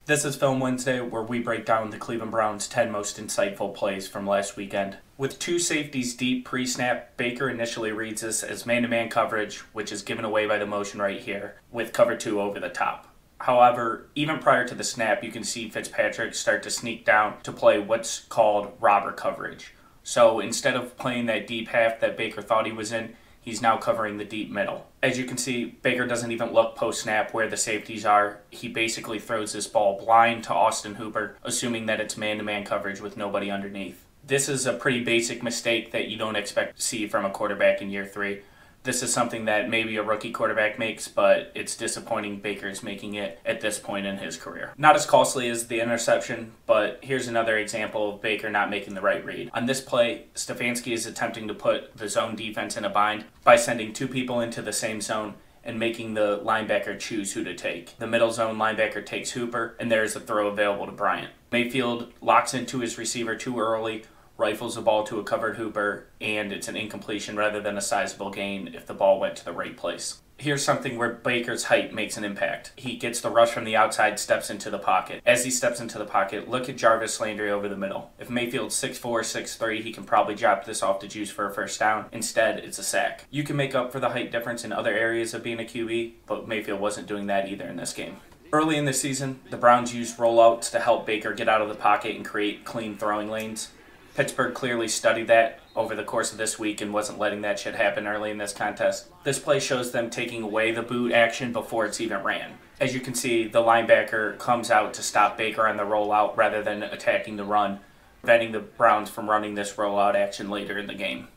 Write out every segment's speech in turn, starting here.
This is Film Wednesday, where we break down the Cleveland Browns' 10 most insightful plays from last weekend. With two safeties deep pre-snap, Baker initially reads this as man-to-man coverage, which is given away by the motion right here, with cover 2 over the top. However, even prior to the snap, you can see Fitzpatrick start to sneak down to play what's called robber coverage. So instead of playing that deep half that Baker thought he was in, he's now covering the deep middle. As you can see, Baker doesn't even look post-snap where the safeties are. He basically throws this ball blind to Austin Hooper, assuming that it's man-to-man coverage with nobody underneath. This is a pretty basic mistake that you don't expect to see from a quarterback in year 3. This is something that maybe a rookie quarterback makes, but it's disappointing Baker's making it at this point in his career. Not as costly as the interception, but here's another example of Baker not making the right read. On this play, Stefanski is attempting to put the zone defense in a bind by sending two people into the same zone and making the linebacker choose who to take. The middle zone linebacker takes Hooper, and there's a throw available to Bryant. Mayfield locks into his receiver too early, rifles the ball to a covered Hooper, and it's an incompletion rather than a sizable gain if the ball went to the right place. Here's something where Baker's height makes an impact. He gets the rush from the outside, steps into the pocket. As he steps into the pocket, look at Jarvis Landry over the middle. If Mayfield's 6'4", 6'3", he can probably drop this off to Juice for a first down. Instead, it's a sack. You can make up for the height difference in other areas of being a QB, but Mayfield wasn't doing that either in this game. Early in the season, the Browns used rollouts to help Baker get out of the pocket and create clean throwing lanes. Pittsburgh clearly studied that over the course of this week and wasn't letting that shit happen early in this contest. This play shows them taking away the boot action before it's even ran. As you can see, the linebacker comes out to stop Baker on the rollout rather than attacking the run, preventing the Browns from running this rollout action later in the game.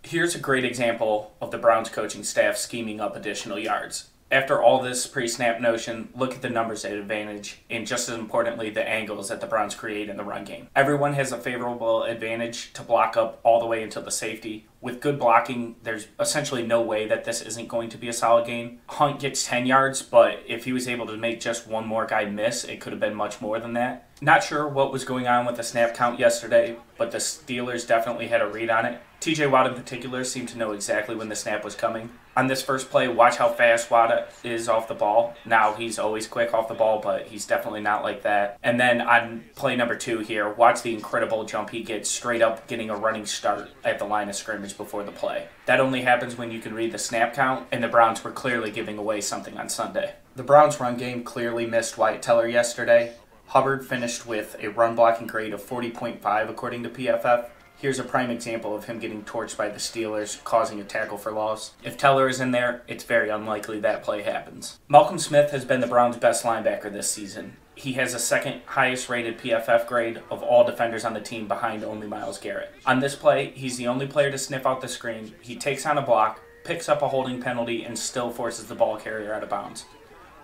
Here's a great example of the Browns coaching staff scheming up additional yards. After all this pre-snap notion, look at the numbers at advantage, and just as importantly, the angles that the Browns create in the run game. Everyone has a favorable advantage to block up all the way until the safety. With good blocking, there's essentially no way that this isn't going to be a solid game. Hunt gets 10 yards, but if he was able to make just one more guy miss, it could have been much more than that. Not sure what was going on with the snap count yesterday, but the Steelers definitely had a read on it. TJ Watt in particular seemed to know exactly when the snap was coming. On this first play, watch how fast Watt is off the ball. Now, he's always quick off the ball, but he's definitely not like that. And then on play number 2 here, watch the incredible jump he gets straight up, getting a running start at the line of scrimmage before the play. That only happens when you can read the snap count, and the Browns were clearly giving away something on Sunday. The Browns' run game clearly missed Wyatt Teller yesterday. Hubbard finished with a run blocking grade of 40.5 according to PFF. Here's a prime example of him getting torched by the Steelers, causing a tackle for loss. If Teller is in there, it's very unlikely that play happens. Malcolm Smith has been the Browns' best linebacker this season. He has a second highest rated PFF grade of all defenders on the team behind only Myles Garrett. On this play, he's the only player to sniff out the screen. He takes on a block, picks up a holding penalty, and still forces the ball carrier out of bounds.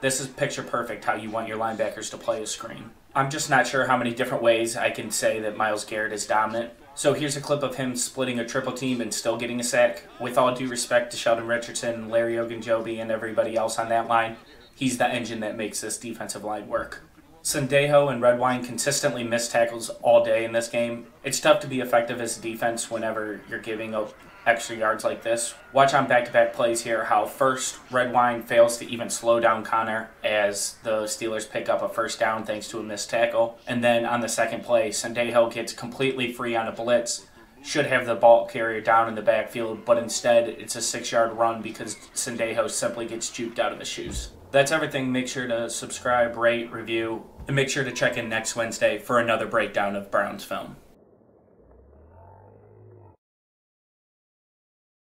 This is picture perfect how you want your linebackers to play a screen. I'm just not sure how many different ways I can say that Myles Garrett is dominant. So here's a clip of him splitting a triple team and still getting a sack. With all due respect to Sheldon Richardson, Larry Ogunjobi, and everybody else on that line, he's the engine that makes this defensive line work. Sendejo and Redwine consistently miss tackles all day in this game. It's tough to be effective as a defense whenever you're giving up extra yards like this. Watch on back-to-back plays here how first Redwine fails to even slow down Connor as the Steelers pick up a first down thanks to a missed tackle. And then on the second play, Sendejo gets completely free on a blitz, should have the ball carrier down in the backfield, but instead it's a 6-yard run because Sendejo simply gets juked out of his shoes. That's everything. Make sure to subscribe, rate, review, and make sure to check in next Wednesday for another breakdown of Browns film.